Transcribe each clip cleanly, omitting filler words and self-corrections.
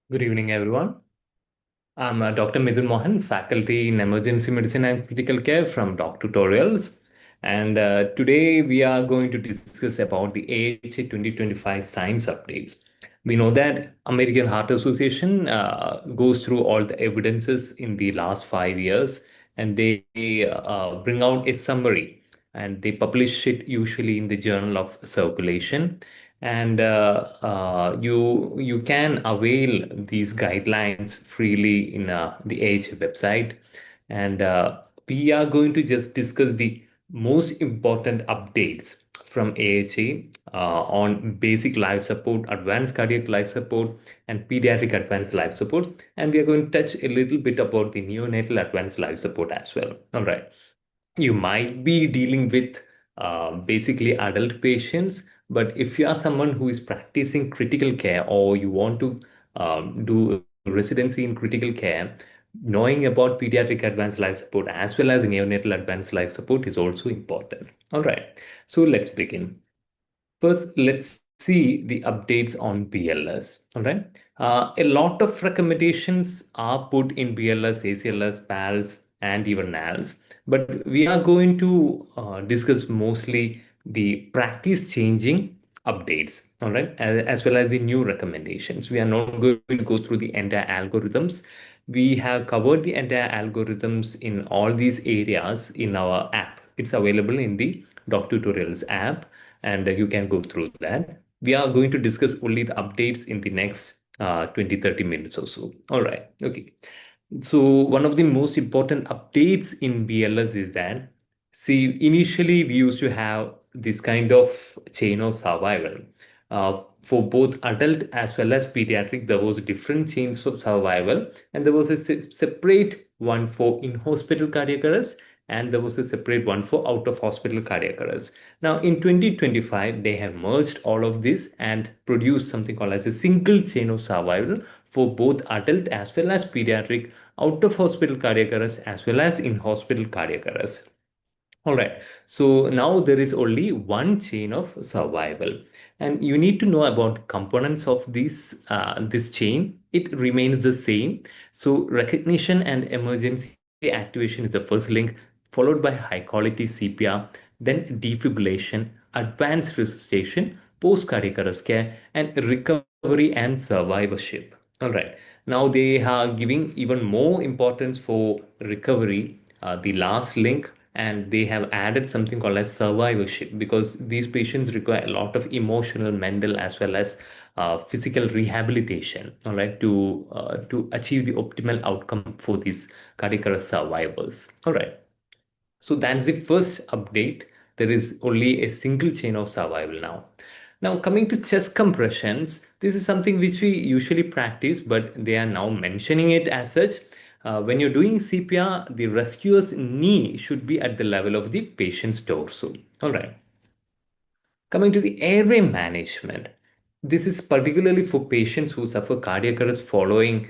Good evening, everyone. I'm Dr. Midhun Mohan, faculty in emergency medicine and critical care from DocTutorials. And today we are going to discuss about the AHA 2025 science updates. We know that American Heart Association goes through all the evidences in the last 5 years, and they bring out a summary, and they publish it usually in the Journal of Circulation. And you can avail these guidelines freely in the AHA website. And we are going to just discuss the most important updates from AHA on basic life support, advanced cardiac life support, and pediatric advanced life support. And we are going to touch a little bit about the neonatal advanced life support as well. All right. You might be dealing with basically adult patients, but if you are someone who is practicing critical care or you want to do residency in critical care, knowing about pediatric advanced life support as well as neonatal advanced life support is also important. All right, so let's begin. First, let's see the updates on BLS. All right. A lot of recommendations are put in BLS, ACLS, PALS, and even NALS. But we are going to discuss mostly the practice changing updates, all right, as well as the new recommendations. We are not going to go through the entire algorithms. We have covered the entire algorithms in all these areas in our app. It's available in the DocTutorials app, and you can go through that. We are going to discuss only the updates in the next 20-30 minutes or so. All right. Okay. So one of the most important updates in BLS is that, see, initially we used to have this kind of chain of survival. For both adult as well as pediatric, there was different chains of survival, and there was a separate one for in-hospital cardiac arrest, and there was a separate one for out-of-hospital cardiac arrest. Now, in 2025, they have merged all of this and produced something called as a single chain of survival for both adult as well as pediatric out-of-hospital cardiac arrest as well as in-hospital cardiac arrest. All right. So now there is only one chain of survival, and you need to know about the components of this chain. It remains the same. So recognition and emergency activation is the first link, followed by high quality CPR, then defibrillation, advanced resuscitation, post cardiac arrest care, and recovery and survivorship. All right. Now they are giving even more importance for recovery, the last link, and they have added something called as survivorship, because these patients require a lot of emotional, mental, as well as physical rehabilitation, all right, to achieve the optimal outcome for these cardiac arrest survivors. All right. So that's the first update. There is only a single chain of survival now. Now, coming to chest compressions, this is something which we usually practice, but they are now mentioning it as such. When you're doing CPR, the rescuer's knee should be at the level of the patient's torso. All right. Coming to the airway management, this is particularly for patients who suffer cardiac arrest following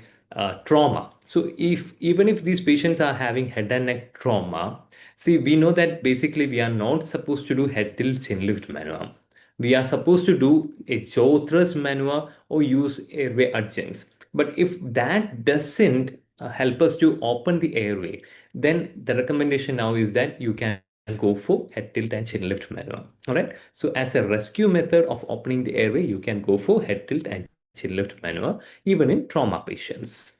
trauma. So, if even if these patients are having head and neck trauma, see, we know that basically we are not supposed to do head tilt chin lift maneuver. We are supposed to do a jaw thrust maneuver or use airway adjuncts. But if that doesn't help us to open the airway, then the recommendation now is that you can go for head tilt and chin lift maneuver. All right. So as a rescue method of opening the airway, you can go for head tilt and chin lift maneuver, even in trauma patients.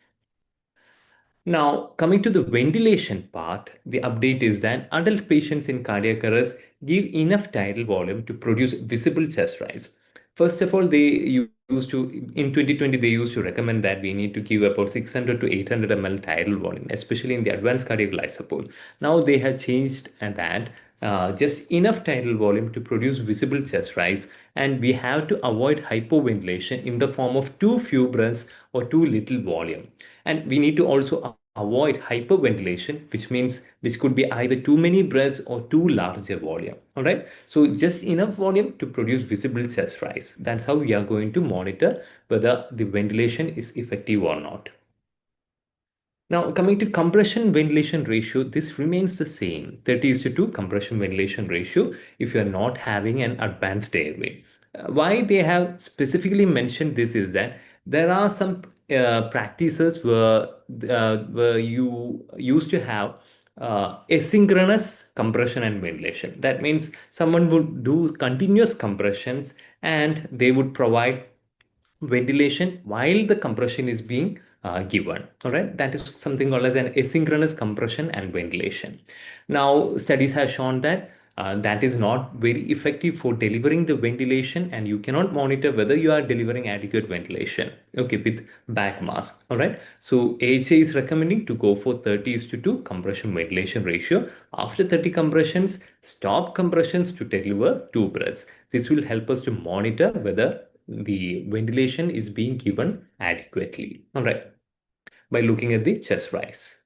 Now, coming to the ventilation part, the update is that adult patients in cardiac arrest give enough tidal volume to produce visible chest rise. First of all, they used to, in 2020, they used to recommend that we need to give about 600 to 800 ml tidal volume, especially in the advanced cardiac life support. Now they have changed that just enough tidal volume to produce visible chest rise, and we have to avoid hypoventilation in the form of too few breaths or too little volume. And we need to also avoid hyperventilation, which could be either too many breaths or too large a volume. All right. So just enough volume to produce visible chest rise. That's how we are going to monitor whether the ventilation is effective or not. Now, coming to compression ventilation ratio, this remains the same, 30:2 compression ventilation ratio if you are not having an advanced airway. Why they have specifically mentioned this is that there are some practices where you used to have asynchronous compression and ventilation. That means someone would do continuous compressions and they would provide ventilation while the compression is being given. All right, that is something called as an asynchronous compression and ventilation. Now, studies have shown that that is not very effective for delivering the ventilation, and you cannot monitor whether you are delivering adequate ventilation. Okay, with back mask. All right, so AHA is recommending to go for 30:2 compression ventilation ratio. After 30 compressions, stop compressions to deliver two breaths. This will help us to monitor whether the ventilation is being given adequately. All right, by looking at the chest rise.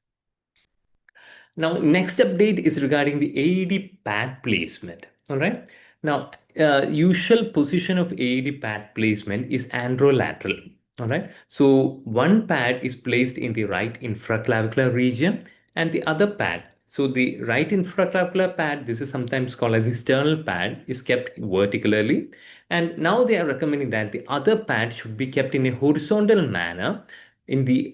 Now, next update is regarding the AED pad placement. All right. Now, usual position of AED pad placement is androlateral. All right. So one pad is placed in the right infraclavicular region and the other pad. So the right infraclavicular pad, this is sometimes called as the sternal pad, is kept vertically. And now they are recommending that the other pad should be kept in a horizontal manner in the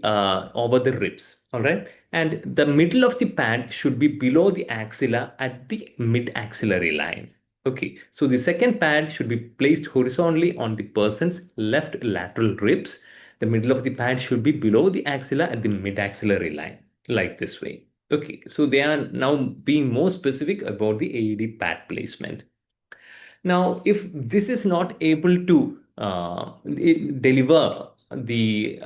over the ribs. All right, and the middle of the pad should be below the axilla at the mid axillary line. Okay, so the second pad should be placed horizontally on the person's left lateral ribs. The middle of the pad should be below the axilla at the mid axillary line, like this way. Okay, so they are now being more specific about the AED pad placement. Now, if this is not able to deliver the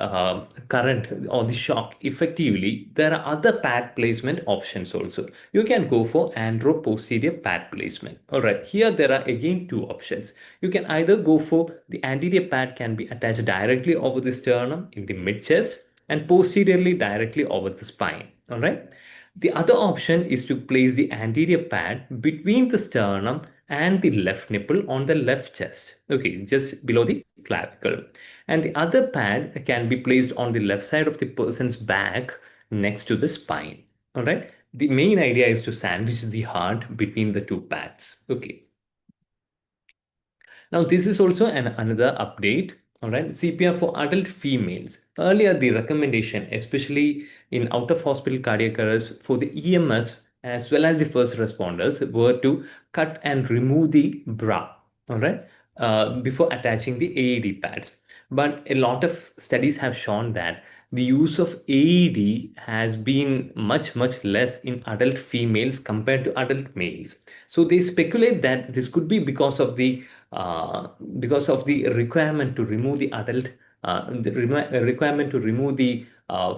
current or the shock effectively, there are other pad placement options also. You can go for antero-posterior pad placement. All right, here there are again two options. You can either go for the anterior pad can be attached directly over the sternum in the mid chest and posteriorly directly over the spine. All right. The other option is to place the anterior pad between the sternum and the left nipple on the left chest. Okay, just below the clavicle. And the other pad can be placed on the left side of the person's back next to the spine. All right. The main idea is to sandwich the heart between the two pads. Okay. Now, this is also another update. All right, CPR for adult females. Earlier, the recommendation, especially in out of hospital cardiac arrest for the EMS as well as the first responders, were to cut and remove the bra. All right, before attaching the AED pads. But a lot of studies have shown that the use of AED has been much less in adult females compared to adult males. So they speculate that this could be because of the requirement to remove the adult, requirement to remove the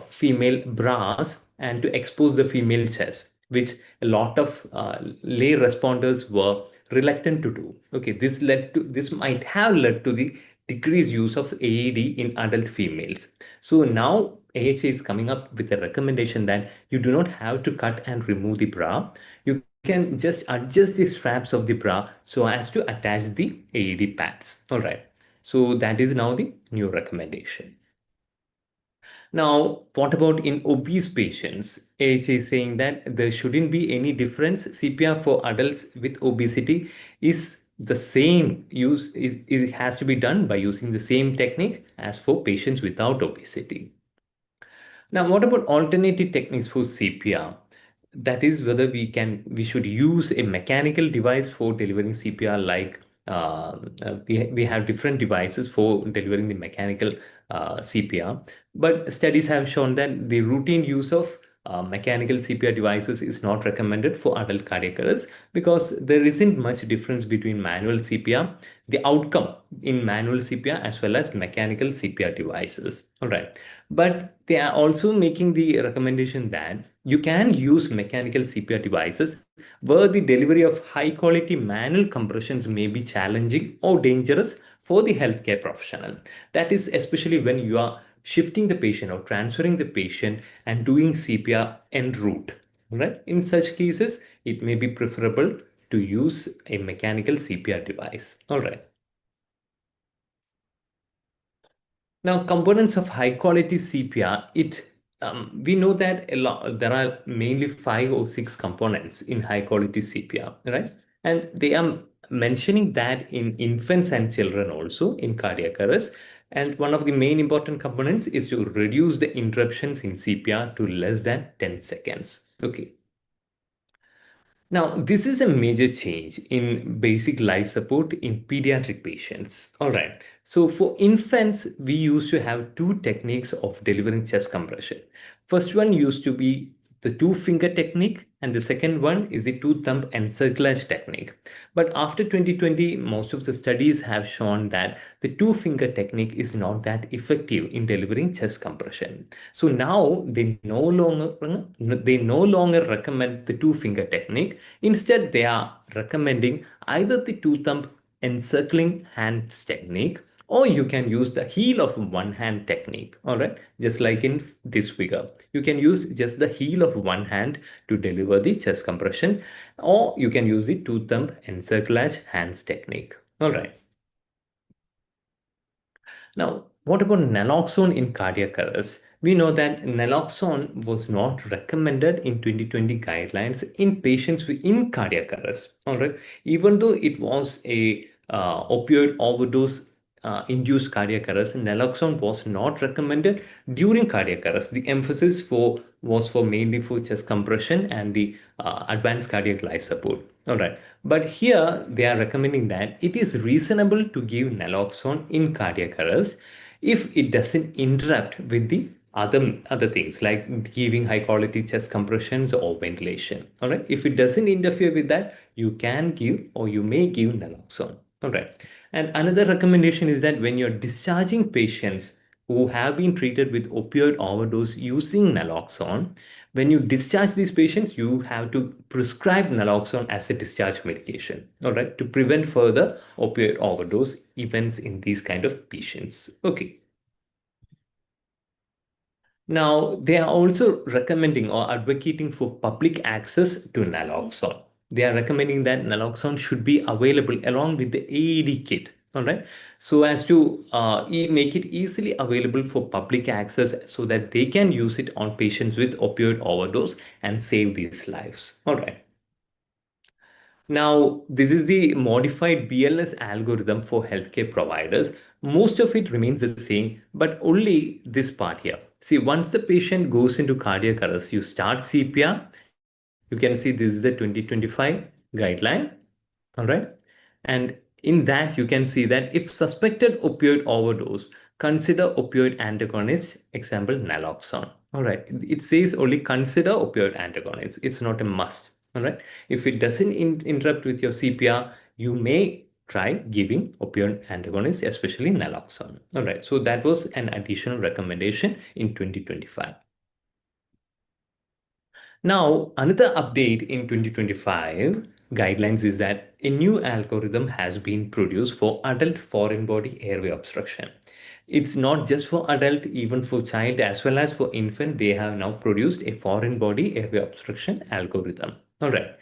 female bras and to expose the female chest, which a lot of lay responders were reluctant to do. Okay, this might have led to the decreased use of AED in adult females. So now AHA is coming up with a recommendation that you do not have to cut and remove the bra. You can just adjust the straps of the bra so as to attach the AED pads. All right. So that is now the new recommendation. Now, what about in obese patients? AHA is saying that there shouldn't be any difference. CPR for adults with obesity is the same it has to be done by using the same technique as for patients without obesity. Now, what about alternative techniques for CPR? That is whether we should use a mechanical device for delivering CPR, like we have different devices for delivering the mechanical CPR. But studies have shown that the routine use of mechanical CPR devices is not recommended for adult cardiac arrest because there isn't much difference between manual CPR, the outcome in manual CPR as well as mechanical CPR devices. All right. But they are also making the recommendation that you can use mechanical CPR devices where the delivery of high quality manual compressions may be challenging or dangerous for the healthcare professional. That is especially when you are shifting the patient or transferring the patient and doing CPR en route. Right? In such cases, it may be preferable to use a mechanical CPR device. All right. Now, components of high quality CPR, we know that there are mainly 5 or 6 components in high quality CPR, right? And they are mentioning that in infants and children also in cardiac arrest. And one of the main important components is to reduce the interruptions in CPR to less than 10 seconds. Okay. Now, this is a major change in basic life support in pediatric patients. All right. So for infants, we used to have two techniques of delivering chest compression. First one used to be the two-finger technique, and the second one is the two-thumb encirclage technique. But after 2020, most of the studies have shown that the two-finger technique is not that effective in delivering chest compression. So now they no longer recommend the two-finger technique. Instead, they are recommending either the two-thumb encircling hands technique, or you can use the heel of one hand technique. All right, just like in this figure, you can use just the heel of one hand to deliver the chest compression, or you can use the two thumb encirclage hands technique. All right. Now, what about naloxone in cardiac arrest? We know that naloxone was not recommended in 2020 guidelines in patients in cardiac arrest. All right, even though it was a opioid overdose induced cardiac arrest, naloxone was not recommended during cardiac arrest. The emphasis was for mainly for chest compression and the advanced cardiac life support. All right, but here they are recommending that it is reasonable to give naloxone in cardiac arrest if it doesn't interrupt with the other things like giving high quality chest compressions or ventilation. All right, if it doesn't interfere with that, you can give or you may give naloxone. All right, and another recommendation is that when you're discharging patients who have been treated with opioid overdose using naloxone, when you discharge these patients, you have to prescribe naloxone as a discharge medication, all right, to prevent further opioid overdose events in these kind of patients. Okay. Now, they are also recommending or advocating for public access to naloxone. They are recommending that naloxone should be available along with the AED kit, all right, so as to make it easily available for public access so that they can use it on patients with opioid overdose and save these lives. All right. Now, this is the modified BLS algorithm for healthcare providers. Most of it remains the same, but only this part here. See, once the patient goes into cardiac arrest, you start CPR. You can see this is a 2025 guideline. All right. And in that, you can see that if suspected opioid overdose, consider opioid antagonist, example, naloxone. All right. It says only consider opioid antagonists. It's not a must. All right. If it doesn't interrupt with your CPR, you may try giving opioid antagonists, especially naloxone. All right. So that was an additional recommendation in 2025. Now, another update in 2025 guidelines is that a new algorithm has been produced for adult foreign body airway obstruction. It's not just for adult, even for child as well as for infant, they have now produced a foreign body airway obstruction algorithm. All right.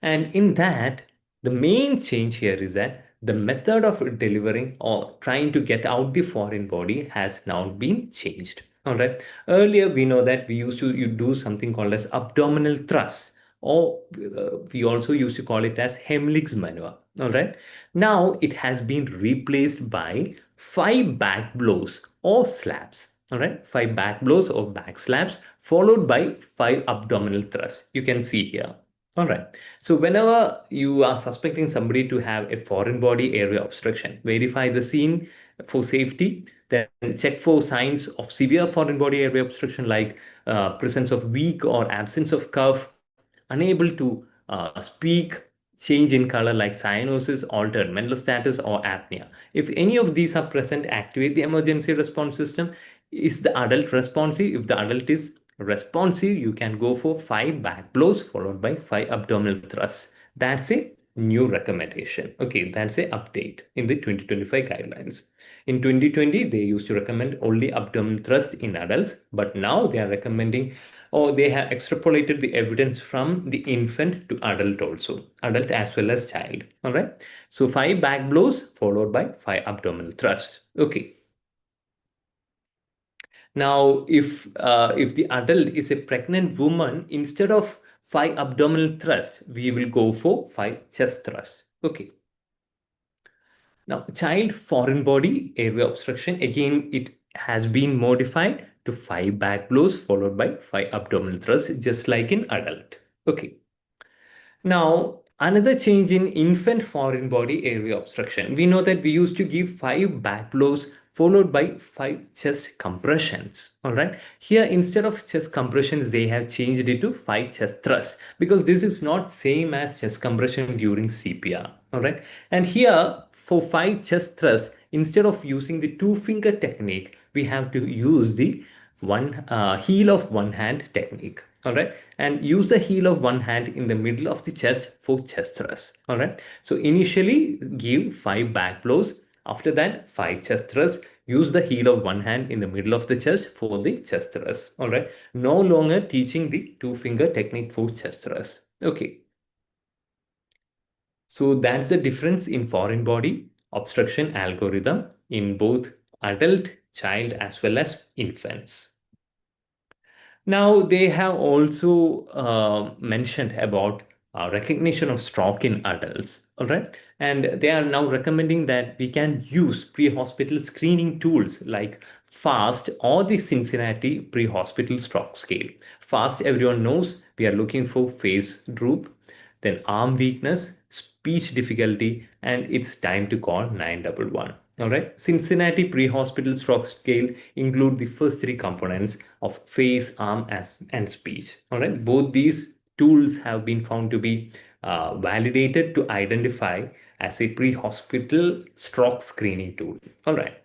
And in that, the main change here is that the method of delivering or trying to get out the foreign body has now been changed. All right. Earlier, we know that we used to you do something called as abdominal thrust, or we also used to call it as Heimlich's maneuver. All right. Now it has been replaced by 5 back blows or slaps. All right. 5 back blows or back slaps followed by 5 abdominal thrusts. You can see here. All right. So whenever you are suspecting somebody to have a foreign body area obstruction, verify the scene for safety, then check for signs of severe foreign body area obstruction like presence of weak or absence of cough, unable to speak, change in color like cyanosis, altered mental status, or apnea. If any of these are present, activate the emergency response system. Is the adult responsive? If the adult is responsive, you can go for 5 back blows followed by 5 abdominal thrusts. That's a new recommendation. Okay, that's a update in the 2025 guidelines. In 2020, they used to recommend only abdominal thrust in adults, but now they are recommending or they have extrapolated the evidence from the infant to adult also, adult as well as child. All right. So 5 back blows followed by 5 abdominal thrusts. Okay. Now, if the adult is a pregnant woman, instead of 5 abdominal thrusts, we will go for 5 chest thrusts. Okay. Now, child foreign body airway obstruction, again, it has been modified to 5 back blows followed by 5 abdominal thrusts, just like in adult. Okay. Now, another change in infant foreign body airway obstruction. We know that we used to give 5 back blows followed by 5 chest compressions. All right. Here, instead of chest compressions, they have changed it to 5 chest thrusts because this is not same as chest compression during CPR. All right. And here, for 5 chest thrusts, instead of using the two finger technique, we have to use the one heel of one hand technique. All right, and use the heel of one hand in the middle of the chest for chest thrust. All right, so initially give 5 back blows, after that 5 chest thrusts. Use the heel of one hand in the middle of the chest for the chest thrust. All right, no longer teaching the two finger technique for chest thrust. Okay, so that's the difference in foreign body obstruction algorithm in both adult, child, as well as infants. Now, they have also mentioned about recognition of stroke in adults, all right? And they are now recommending that we can use pre-hospital screening tools like FAST or the Cincinnati pre-hospital stroke scale. FAST, everyone knows, we are looking for face droop, then arm weakness, speech difficulty, and it's time to call 911. All right. Cincinnati pre-hospital stroke scale include the first three components of face, arm, and speech. All right. Both these tools have been found to be validated to identify as a pre-hospital stroke screening tool. All right.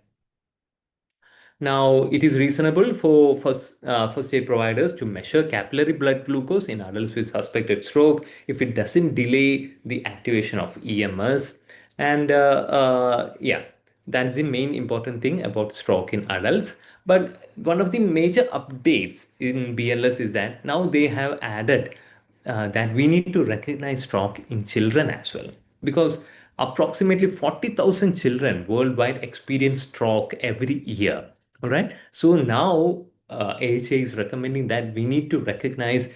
Now, it is reasonable for first aid providers to measure capillary blood glucose in adults with suspected stroke if it doesn't delay the activation of EMS. And yeah, that's the main important thing about stroke in adults. But one of the major updates in BLS is that now they have added that we need to recognize stroke in children as well, because approximately 40,000 children worldwide experience stroke every year. All right. So now AHA is recommending that we need to recognize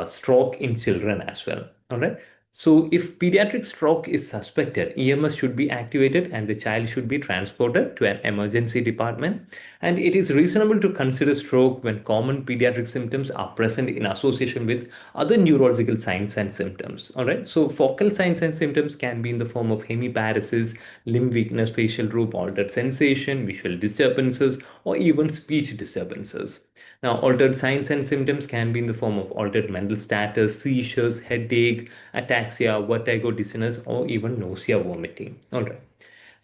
stroke in children as well. All right. So if pediatric stroke is suspected, EMS should be activated and the child should be transported to an emergency department. And it is reasonable to consider stroke when common pediatric symptoms are present in association with other neurological signs and symptoms. All right. So focal signs and symptoms can be in the form of hemiparesis, limb weakness, facial droop, altered sensation, visual disturbances, or even speech disturbances. Now, altered signs and symptoms can be in the form of altered mental status, seizures, headache, ataxia, vertigo, dizziness, or even nausea, vomiting. All right.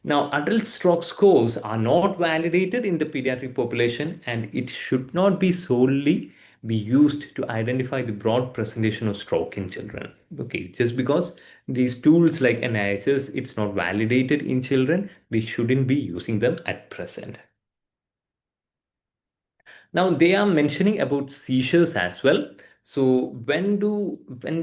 Now, adult stroke scores are not validated in the pediatric population, and it should not be solely be used to identify the broad presentation of stroke in children. Okay, just because these tools like NIHS, it's not validated in children, we shouldn't be using them at present. Now they are mentioning about seizures as well. So when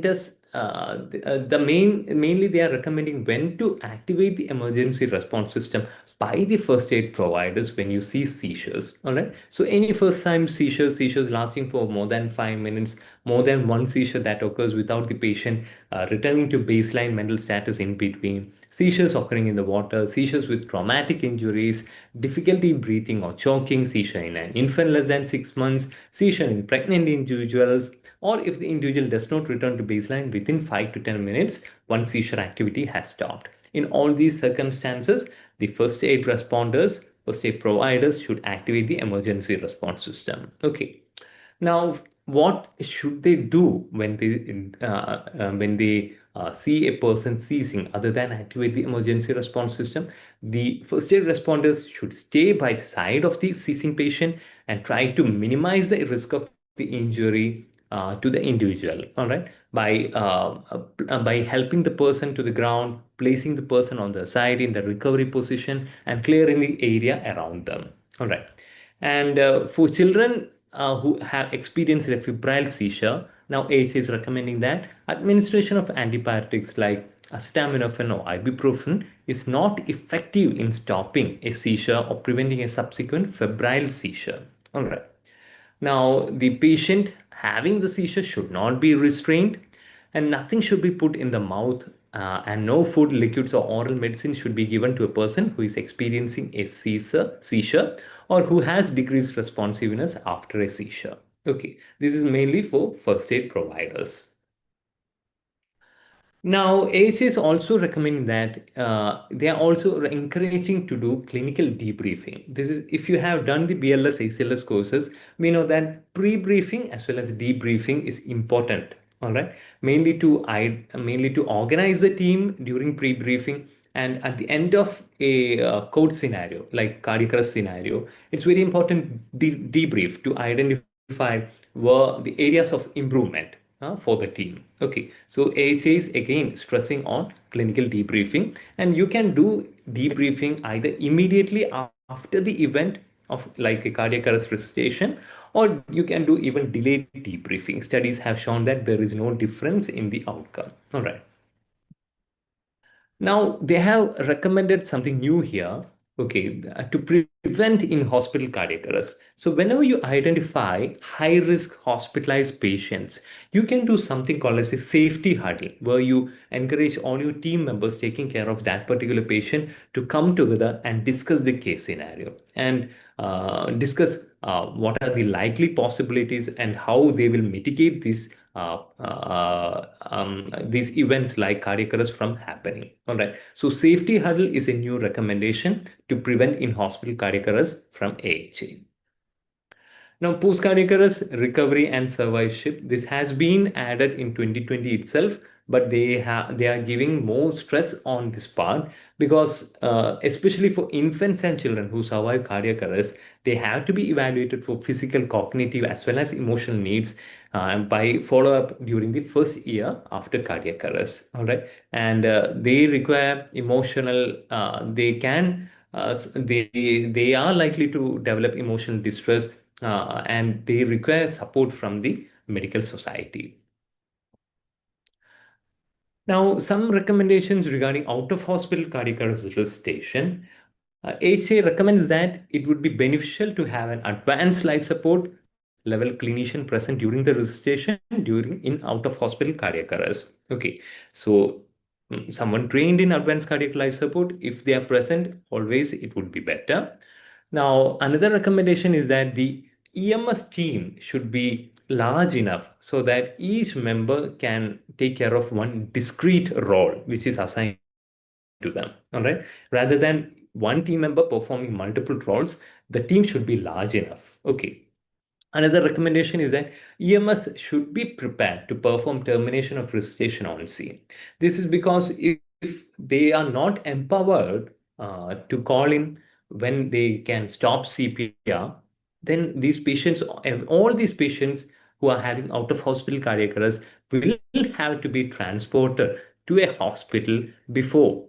does mainly they are recommending when to activate the emergency response system by the first aid providers when you see seizures. All right. So any first time seizures lasting for more than 5 minutes, more than one seizure that occurs without the patient returning to baseline mental status in between, seizures occurring in the water, seizures with traumatic injuries, difficulty breathing or choking, seizure in an infant less than 6 months, seizure in pregnant individuals, or if the individual does not return to baseline within 5 to 10 minutes, one seizure activity has stopped. In all these circumstances, the first aid responders, first aid providers should activate the emergency response system. Okay. Now, what should they do when they see a person seizing other than activate the emergency response system? The first aid responders should stay by the side of the seizing patient and try to minimize the risk of the injury to the individual. All right, by helping the person to the ground, placing the person on the side in the recovery position, and clearing the area around them. All right. And for children who have experienced a febrile seizure, now AHA is recommending that administration of antibiotics like acetaminophen or ibuprofen is not effective in stopping a seizure or preventing a subsequent febrile seizure. All right. Now, the patient having the seizure should not be restrained and nothing should be put in the mouth and no food, liquids, or oral medicine should be given to a person who is experiencing a seizure or who has decreased responsiveness after a seizure. Okay, this is mainly for first aid providers. Now, AHA is also recommending that they are also encouraging to do clinical debriefing. This is if you have done the BLS, ACLS courses, we know that pre-briefing as well as debriefing is important. All right, mainly to organize the team during pre-briefing, and at the end of a code scenario like cardiac arrest scenario, it's very important debrief to identify were the areas of improvement for the team. Okay, so AHA is again stressing on clinical debriefing, and you can do debriefing either immediately after the event of like a cardiac arrest resuscitation, or you can do even delayed debriefing. Studies have shown that there is no difference in the outcome. All right. Now, they have recommended something new here, okay, to prevent in hospital cardiac arrest. So, whenever you identify high risk hospitalized patients, you can do something called as a safety huddle, where you encourage all your team members taking care of that particular patient to come together and discuss the case scenario and discuss what are the likely possibilities and how they will mitigate these events like cardiac arrest from happening. All right. So safety huddle is a new recommendation to prevent in-hospital cardiac arrest from AHA. Now, post-cardiac arrest recovery and survivorship, this has been added in 2020 itself, but they are giving more stress on this part because especially for infants and children who survive cardiac arrest, they have to be evaluated for physical, cognitive, as well as emotional needs by follow-up during the first year after cardiac arrest. All right, and they require emotional. They are likely to develop emotional distress and they require support from the medical society. Now, some recommendations regarding out-of-hospital cardiac arrest resuscitation. HA recommends that it would be beneficial to have an advanced life support level clinician present during the resuscitation during in out-of-hospital cardiac arrest. Okay, so someone trained in advanced cardiac life support, if they are present, always it would be better. Now, another recommendation is that the EMS team should be large enough so that each member can take care of one discrete role which is assigned to them. All right. Rather than one team member performing multiple roles, the team should be large enough. Okay. Another recommendation is that EMS should be prepared to perform termination of resuscitation on scene. This is because if they are not empowered to call in when they can stop CPR, then these patients, all these patients who are having out of hospital cardiac arrest will have to be transported to a hospital before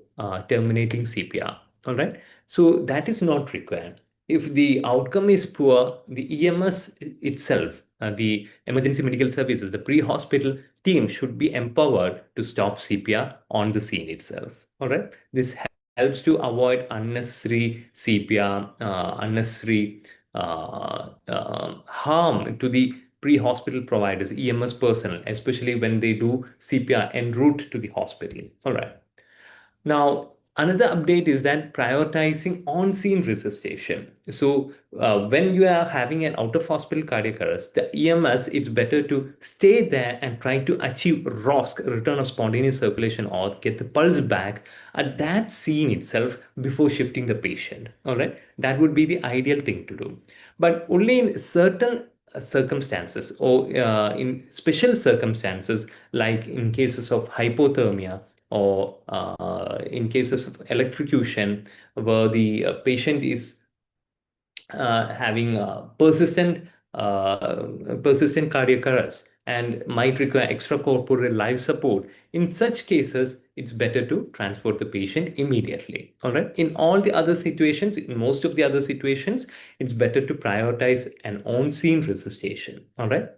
terminating CPR. All right. So that is not required. If the outcome is poor, the EMS itself, the emergency medical services, the pre-hospital team should be empowered to stop CPR on the scene itself. All right. This helps to avoid unnecessary CPR, unnecessary harm to the pre-hospital providers, EMS personnel, especially when they do CPR en route to the hospital. All right. Now, another update is that prioritizing on-scene resuscitation. So, when you are having an out-of-hospital cardiac arrest, the EMS, it's better to stay there and try to achieve ROSC, return of spontaneous circulation, or get the pulse back at that scene itself before shifting the patient. All right, that would be the ideal thing to do. But only in certain circumstances or in special circumstances, like in cases of hypothermia or in cases of electrocution, where the patient is having persistent cardiac arrest and might require extracorporeal life support. In such cases, it's better to transport the patient immediately. All right. In all the other situations, in most of the other situations, it's better to prioritize an on-scene resuscitation. All right.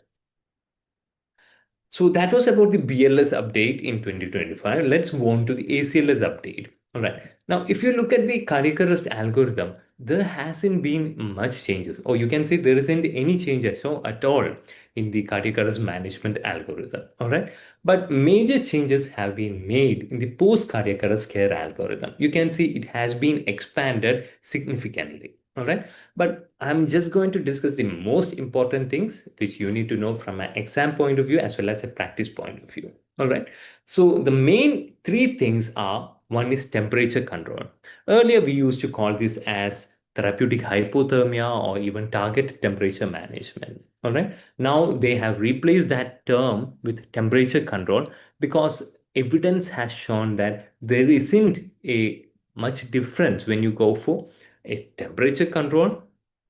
So that was about the BLS update in 2025. Let's move on to the ACLS update. All right. Now, if you look at the cardiac arrest algorithm, there hasn't been much changes, or you can say there isn't any changes so at all in the cardiac arrest management algorithm. All right. But major changes have been made in the post cardiac arrest care algorithm. You can see it has been expanded significantly. All right. But I'm just going to discuss the most important things which you need to know from an exam point of view as well as a practice point of view. All right. So the main three things are, one is temperature control. Earlier, we used to call this as therapeutic hypothermia or even target temperature management. All right. Now they have replaced that term with temperature control because evidence has shown that there isn't a much difference when you go for a temperature control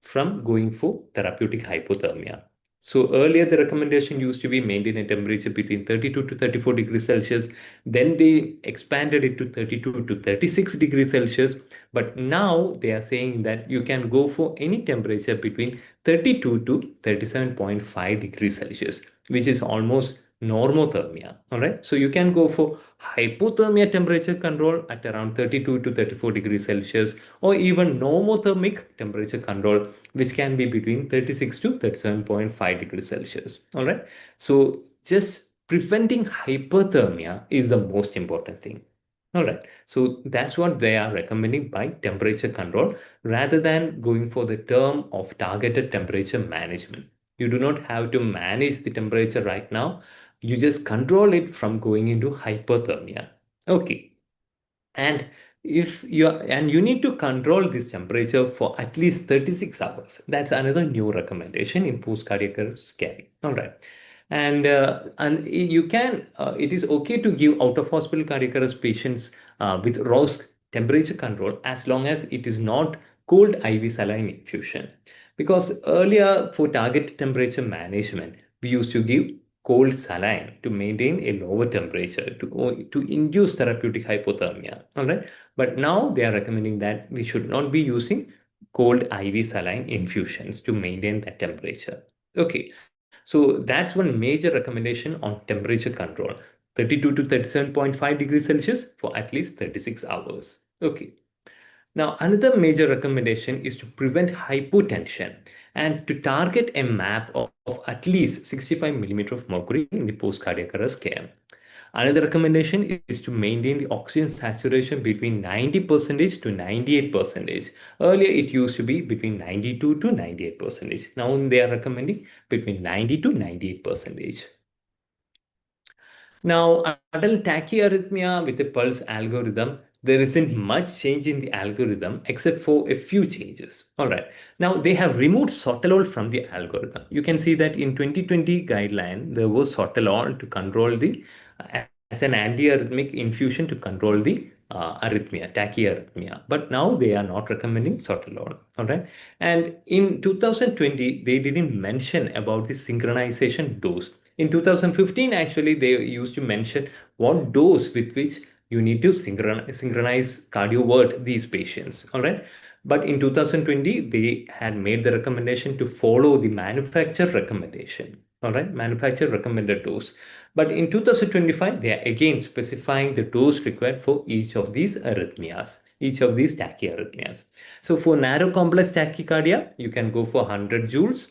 from going for therapeutic hypothermia. So earlier, the recommendation used to be maintain a temperature between 32 to 34 degrees Celsius. Then they expanded it to 32 to 36 degrees Celsius. But now they are saying that you can go for any temperature between 32 to 37.5 degrees Celsius, which is almost normothermia. All right. So you can go for hypothermia temperature control at around 32 to 34 degrees Celsius, or even normothermic temperature control, which can be between 36 to 37.5 degrees Celsius. All right. So just preventing hyperthermia is the most important thing. All right. So that's what they are recommending by temperature control rather than going for the term of targeted temperature management. You do not have to manage the temperature right now. You just control it from going into hypothermia. Okay. And if you are, and you need to control this temperature for at least 36 hours. That's another new recommendation in post cardiac arrest care. All right. And you can it is okay to give out of hospital cardiac arrest patients with ROSC temperature control as long as it is not cold IV saline infusion. Because earlier for target temperature management, we used to give cold saline to maintain a lower temperature to induce therapeutic hypothermia. All right. But now they are recommending that we should not be using cold IV saline infusions to maintain that temperature. Okay. So that's one major recommendation on temperature control, 32 to 37.5 degrees Celsius for at least 36 hours. Okay. Now, another major recommendation is to prevent hypotension and to target a MAP of at least 65 millimeter of mercury in the post-cardiac arrest care. Another recommendation is to maintain the oxygen saturation between 90% to 98%. Earlier, it used to be between 92 to 98%. Now they are recommending between 90 to 98%. Now, adult tachyarrhythmia with a pulse algorithm, there isn't much change in the algorithm except for a few changes. All right. Now, they have removed sotalol from the algorithm. You can see that in 2020 guideline, there was sotalol to control the, as an antiarrhythmic infusion to control the arrhythmia, tachyarrhythmia. But now they are not recommending sotalol. All right. And in 2020, they didn't mention about the synchronization dose. In 2015, actually, they used to mention what dose with which you need to synchronize cardiovert these patients. All right. But in 2020, they had made the recommendation to follow the manufacturer recommendation. All right. Manufacturer recommended dose. But in 2025, they are again specifying the dose required for each of these arrhythmias, each of these tachyarrhythmias. So for narrow complex tachycardia, you can go for 100 joules.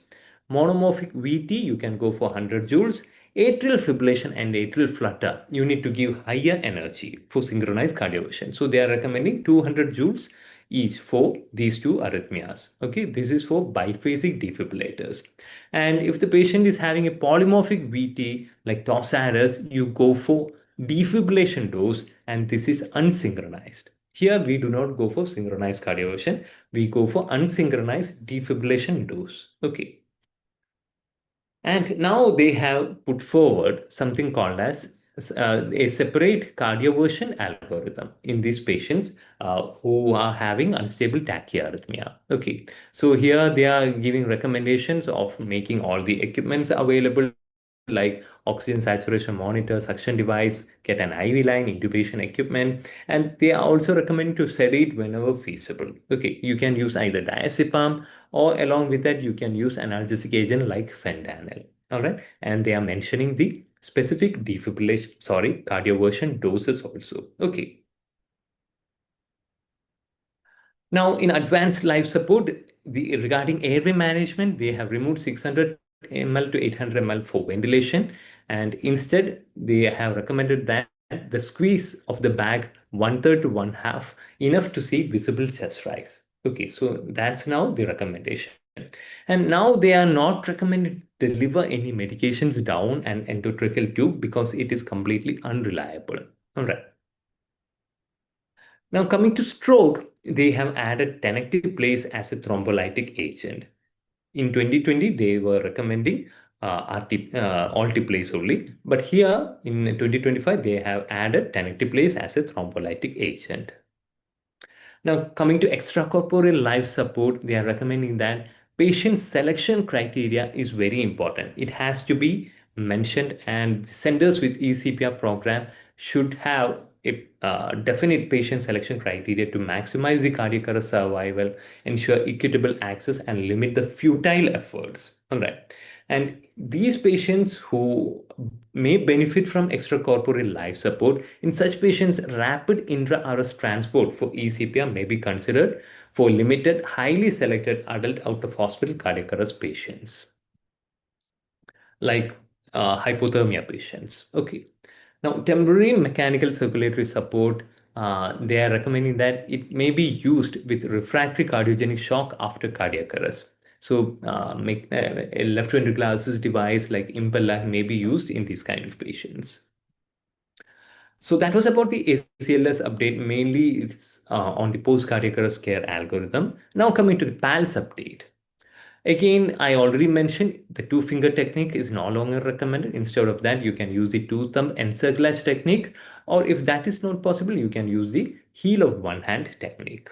Monomorphic VT, you can go for 100 joules. Atrial fibrillation and atrial flutter, you need to give higher energy for synchronized cardioversion. So they are recommending 200 joules each for these two arrhythmias. Okay, this is for biphasic defibrillators. And if the patient is having a polymorphic VT like Tosaris, you go for defibrillation dose, and this is unsynchronized. Here we do not go for synchronized cardioversion, we go for unsynchronized defibrillation dose. Okay. And now they have put forward something called as a separate cardioversion algorithm in these patients who are having unstable tachyarrhythmia. Okay, so here they are giving recommendations of making all the equipments available like oxygen saturation monitor, suction device, get an IV line, intubation equipment, and they are also recommending to sedate whenever feasible. Okay, you can use either diazepam or along with that you can use analgesic agent like fentanyl. All right, and they are mentioning the specific defibrillation, cardioversion doses also. Okay. Now, in advanced life support, regarding airway management, they have removed 600 ml to 800 ml for ventilation, and instead they have recommended that the squeeze of the bag one third to one half, enough to see visible chest rise. Okay, so that's now the recommendation. And now they are not recommended to deliver any medications down an endotracheal tube because it is completely unreliable. All right. Now, coming to stroke, they have added tenecteplase as a thrombolytic agent. In 2020, they were recommending alteplase only, but here in 2025, they have added tenecteplase as a thrombolytic agent. Now, coming to extracorporeal life support, they are recommending that patient selection criteria is very important. It has to be mentioned, and centers with ECPR program should have a definite patient selection criteria to maximize the cardiac arrest survival, ensure equitable access, and limit the futile efforts. All right. And these patients who may benefit from extracorporeal life support, in such patients, rapid intra-arrest transport for ECPR may be considered for limited, highly selected adult out-of-hospital cardiac arrest patients, like hypothermia patients. Okay. Now, temporary mechanical circulatory support, they are recommending that it may be used with refractory cardiogenic shock after cardiac arrest. So, a left ventricular assist device like Impellac may be used in these kind of patients. So that was about the ACLS update. Mainly, it's on the post-cardiac arrest care algorithm. Now coming to the PALS update. Again, I already mentioned the two-finger technique is no longer recommended. Instead of that, you can use the two-thumb encirclage technique, or if that is not possible, you can use the heel of one hand technique.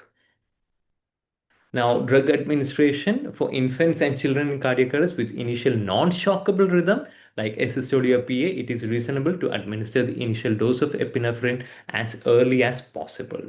Now, drug administration for infants and children in cardiac arrest with initial non-shockable rhythm, like assisted or PA, it is reasonable to administer the initial dose of epinephrine as early as possible.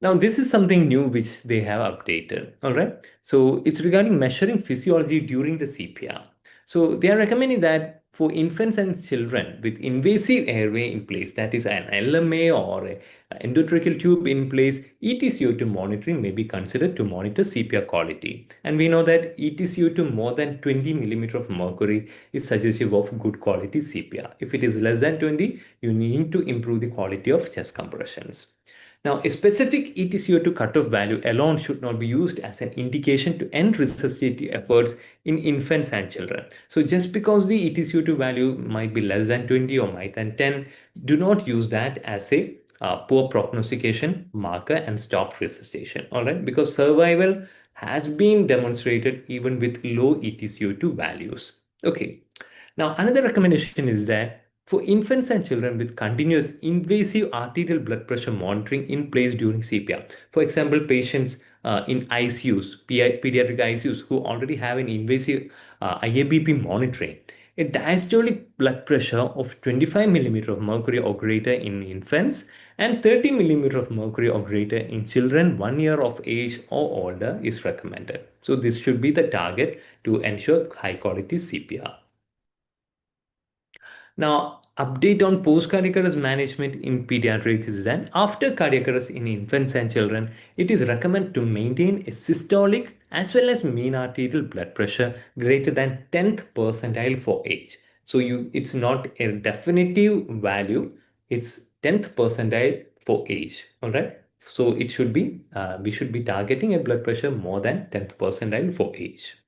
Now, this is something new which they have updated. All right. So it's regarding measuring physiology during the CPR. So they are recommending that for infants and children with invasive airway in place, that is an LMA or a endotracheal tube in place, ETCO2 monitoring may be considered to monitor CPR quality. And we know that ETCO2 more than 20 millimeter of mercury is suggestive of good quality CPR. If it is less than 20, you need to improve the quality of chest compressions. Now, a specific ETCO2 cutoff value alone should not be used as an indication to end resuscitative efforts in infants and children. So just because the ETCO2 value might be less than 20 or more than 10, do not use that as a poor prognostication marker and stop resuscitation. All right, because survival has been demonstrated even with low ETCO2 values. Okay. Now, another recommendation is that for infants and children with continuous invasive arterial blood pressure monitoring in place during CPR, for example, patients in ICUs, pediatric ICUs who already have an invasive IABP monitoring, a diastolic blood pressure of 25 millimeter of mercury or greater in infants and 30 millimeter of mercury or greater in children 1 year of age or older is recommended. So this should be the target to ensure high quality CPR. Now, update on post-cardiac arrest management in pediatrics is that after cardiac arrest in infants and children, it is recommended to maintain a systolic as well as mean arterial blood pressure greater than 10th percentile for age. So it's not a definitive value, it's 10th percentile for age. All right. So it should be, we should be targeting a blood pressure more than 10th percentile for age.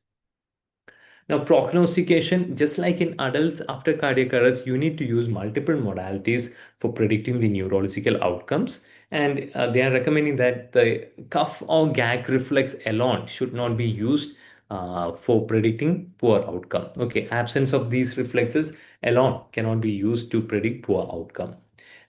Now, prognostication, just like in adults after cardiac arrest, you need to use multiple modalities for predicting the neurological outcomes. And they are recommending that the cuff or gag reflex alone should not be used for predicting poor outcome. Okay, absence of these reflexes alone cannot be used to predict poor outcome.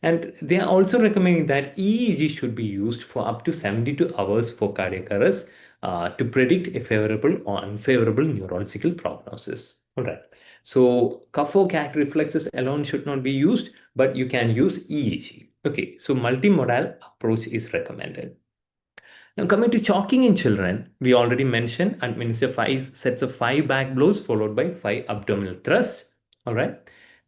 And they are also recommending that EEG should be used for up to 72 hours for cardiac arrest to predict a favorable or unfavorable neurological prognosis. All right. So cuff or gag reflexes alone should not be used, but you can use EEG. Okay. So multimodal approach is recommended. Now coming to chalking in children, we already mentioned administer 5 sets of 5 back blows followed by 5 abdominal thrusts. All right.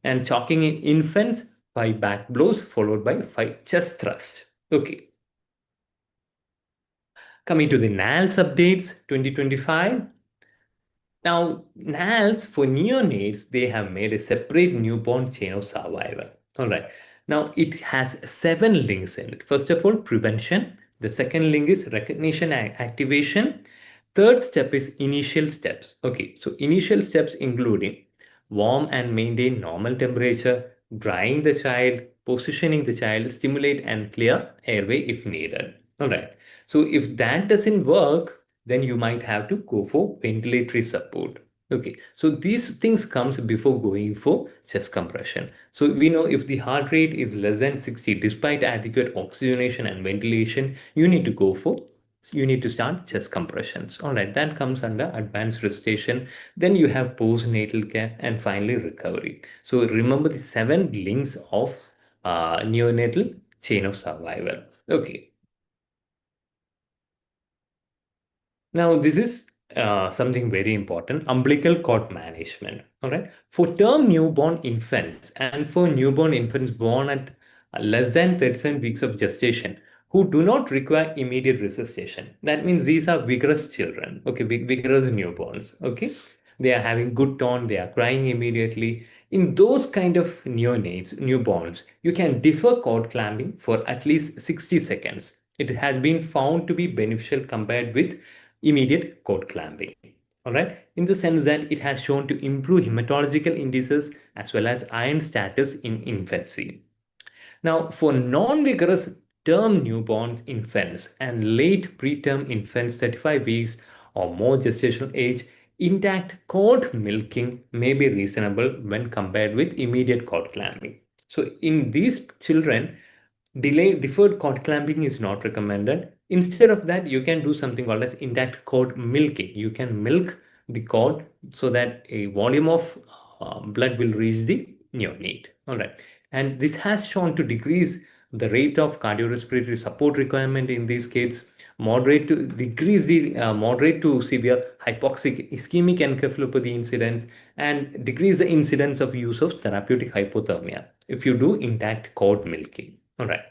And chalking in infants, 5 back blows followed by 5 chest thrusts. Okay. Coming to the NALS updates 2025. Now, NALS for neonates, they have made a separate newborn chain of survival. All right. Now, it has 7 links in it. First of all, prevention. The second link is recognition and activation. Third step is initial steps. Okay, so initial steps including warm and maintain normal temperature, drying the child, positioning the child, stimulate and clear airway if needed. All right. So if that doesn't work, then you might have to go for ventilatory support. Okay, so these things comes before going for chest compression. So we know if the heart rate is less than 60, despite adequate oxygenation and ventilation, you need to start chest compressions. All right, that comes under advanced resuscitation. Then you have postnatal care and finally recovery. So remember the 7 links of neonatal chain of survival. Okay. Now, this is something very important, umbilical cord management. All right. For term newborn infants and for newborn infants born at less than 37 weeks of gestation who do not require immediate resuscitation. That means these are vigorous children. Okay. Vigorous newborns. Okay. They are having good tone. They are crying immediately. In those kind of neonates, newborns, you can defer cord clamping for at least 60 seconds. It has been found to be beneficial compared with immediate cord clamping. All right, in the sense that it has shown to improve hematological indices as well as iron status in infancy. Now, for non-vigorous term newborn infants and late preterm infants, 35 weeks or more gestational age, intact cord milking may be reasonable when compared with immediate cord clamping. So, in these children, deferred cord clamping is not recommended. Instead of that, you can do something called as intact cord milking. You can milk the cord so that a volume of blood will reach the neonate. All right. And this has shown to decrease the rate of cardiorespiratory support requirement in these kids, moderate to decrease the moderate to severe hypoxic ischemic encephalopathy incidence, and decrease the incidence of use of therapeutic hypothermia if you do intact cord milking. All right.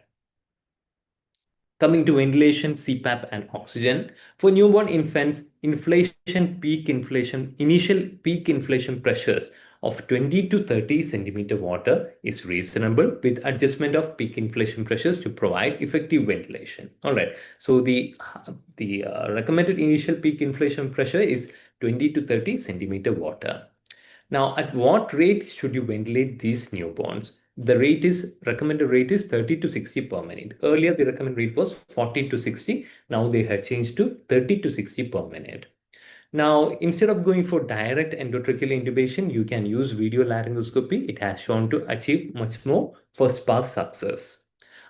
Coming to ventilation, CPAP, and oxygen. For newborn infants, initial peak inflation pressures of 20 to 30 centimeter water is reasonable with adjustment of peak inflation pressures to provide effective ventilation. All right. So the recommended initial peak inflation pressure is 20 to 30 centimeter water. Now, at what rate should you ventilate these newborns? The recommended rate is 30 to 60 per minute. Earlier, the recommended rate was 40 to 60. Now they have changed to 30 to 60 per minute. Now, instead of going for direct endotracheal intubation, you can use video laryngoscopy. It has shown to achieve much more first pass success.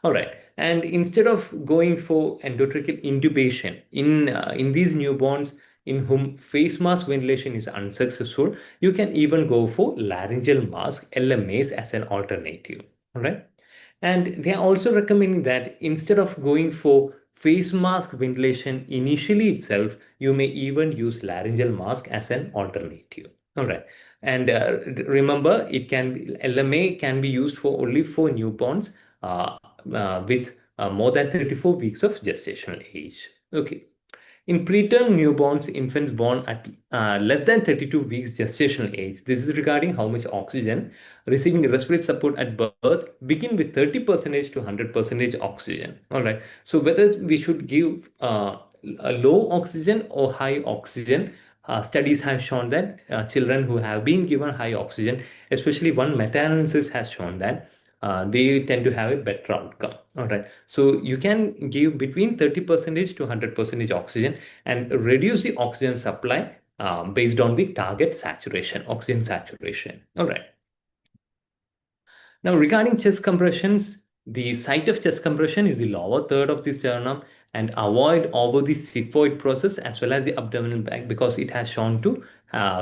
All right. And instead of going for endotracheal intubation in these newborns in whom face mask ventilation is unsuccessful, you can even go for laryngeal mask LMAs as an alternative. All right. And they are also recommending that instead of going for face mask ventilation initially itself, you may even use laryngeal mask as an alternative. All right. And remember, LMA can be used for only for newborns with more than 34 weeks of gestational age. Okay. In preterm newborns, infants born at less than 32 weeks gestational age, this is regarding how much oxygen receiving respiratory support at birth, begin with 30% to 100% oxygen. All right. So whether we should give a low oxygen or high oxygen, studies have shown that children who have been given high oxygen, especially one meta-analysis has shown that they tend to have a better outcome. All right. So you can give between 30% to 100% oxygen and reduce the oxygen supply based on the target saturation, oxygen saturation. All right. Now, regarding chest compressions, the site of chest compression is the lower third of the sternum and avoid over the xiphoid process as well as the abdominal bag because it has shown to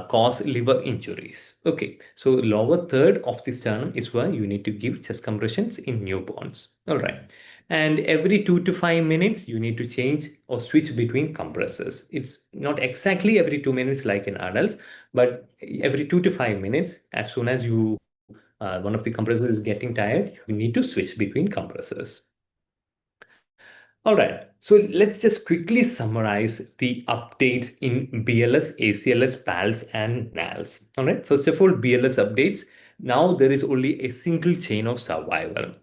cause liver injuries. Okay, so lower third of the sternum is where you need to give chest compressions in newborns. All right. And every 2 to 5 minutes, you need to change or switch between compressors. It's not exactly every 2 minutes like in adults, but every 2 to 5 minutes, as soon as one of the compressors is getting tired, you need to switch between compressors. All right, so let's just quickly summarize the updates in BLS, ACLS, PALS, and NALS. All right, first of all, BLS updates. Now there is only a single chain of survival.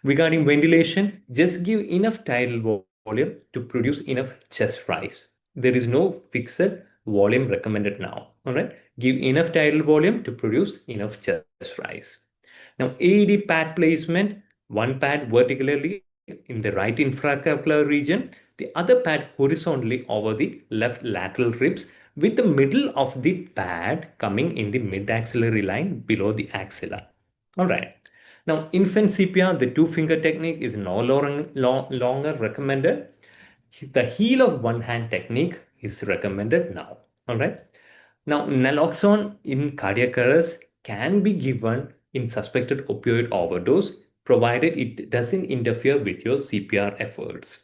Regarding ventilation, just give enough tidal volume to produce enough chest rise. There is no fixed volume recommended now. All right, give enough tidal volume to produce enough chest rise. Now, AED pad placement, one pad vertically in the right infraclavicular region, the other pad horizontally over the left lateral ribs, with the middle of the pad coming in the mid-axillary line below the axilla. All right. Now, infant CPR, the two-finger technique is no longer recommended. The heel of one hand technique is recommended now. All right. Now, naloxone in cardiac arrest can be given in suspected opioid overdose, provided it doesn't interfere with your CPR efforts.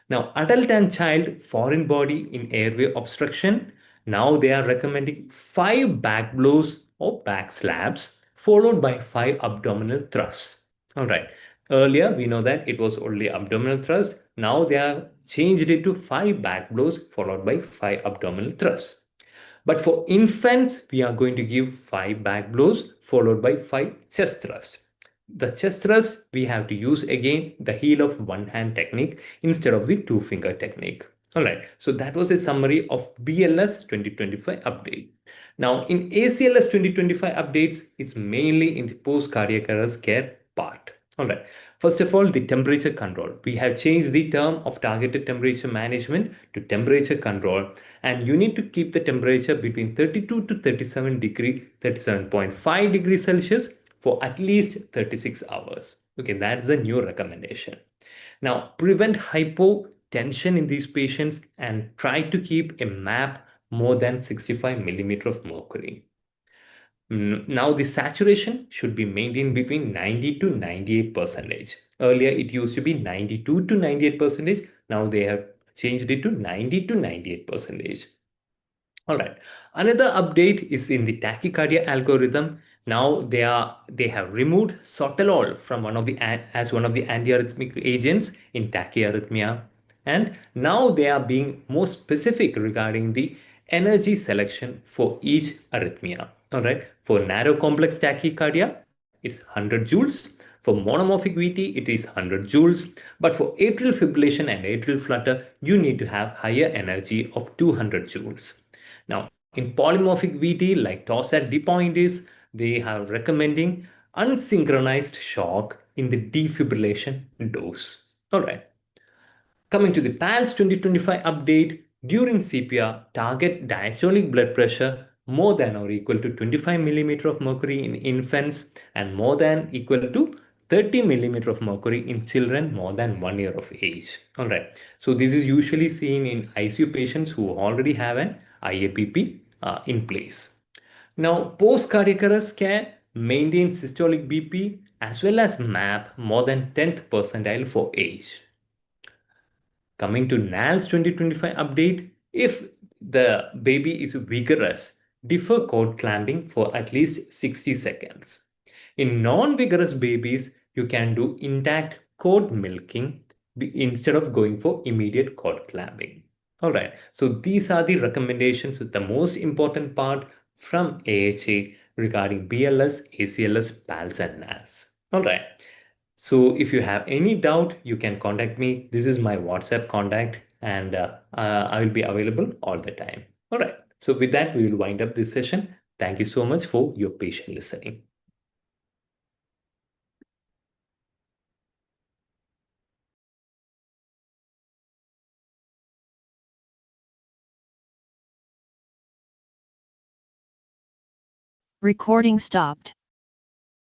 Now, adult and child foreign body in airway obstruction, now they are recommending 5 back blows or back slabs followed by 5 abdominal thrusts. All right. Earlier, we know that it was only abdominal thrust. Now they have changed it to 5 back blows followed by 5 abdominal thrusts. But for infants, we are going to give 5 back blows followed by 5 chest thrusts. The chest thrust, we have to use again the heel of one hand technique instead of the two finger technique. All right, so that was a summary of BLS 2025 update. Now in ACLS 2025 updates, it's mainly in the post cardiac arrest care part. All right, first of all, the temperature control. We have changed the term of targeted temperature management to temperature control, and you need to keep the temperature between 32 to 37 degree, 37.5 degrees Celsius for at least 36 hours. Okay, that's a new recommendation. Now, prevent hypotension in these patients and try to keep a MAP more than 65 millimeter of mercury. Now, the saturation should be maintained between 90 to 98 percentage. Earlier, it used to be 92 to 98 percentage. Now, they have changed it to 90 to 98 percentage. All right. Another update is in the tachycardia algorithm. Now they have removed sotalol from one of the antiarrhythmic agents in tachyarrhythmia, and now they are being more specific regarding the energy selection for each arrhythmia. All right. For narrow complex tachycardia, it's 100 joules. For monomorphic VT, it is 100 joules. But for atrial fibrillation and atrial flutter, you need to have higher energy of 200 joules. Now, in polymorphic VT, like Torsat Dupont, they are recommending unsynchronized shock in the defibrillation dose. All right. Coming to the PALS 2025 update, during CPR, target diastolic blood pressure more than or equal to 25 millimeter of mercury in infants and more than equal to 30 millimeter of mercury in children more than 1 year of age. All right. So this is usually seen in ICU patients who already have an IAPP in place. Now, post-cardiac arrest can maintain systolic BP as well as MAP more than 10th percentile for age. Coming to NALS 2025 update, if the baby is vigorous, defer cord clamping for at least 60 seconds. In non-vigorous babies, you can do intact cord milking instead of going for immediate cord clamping. All right, so these are the recommendations, the most important part from AHA regarding BLS, ACLS, PALS, and NALS. All right. So if you have any doubt, you can contact me. This is my WhatsApp contact, and I will be available all the time. All right. So with that, we will wind up this session. Thank you so much for your patient listening. Recording stopped.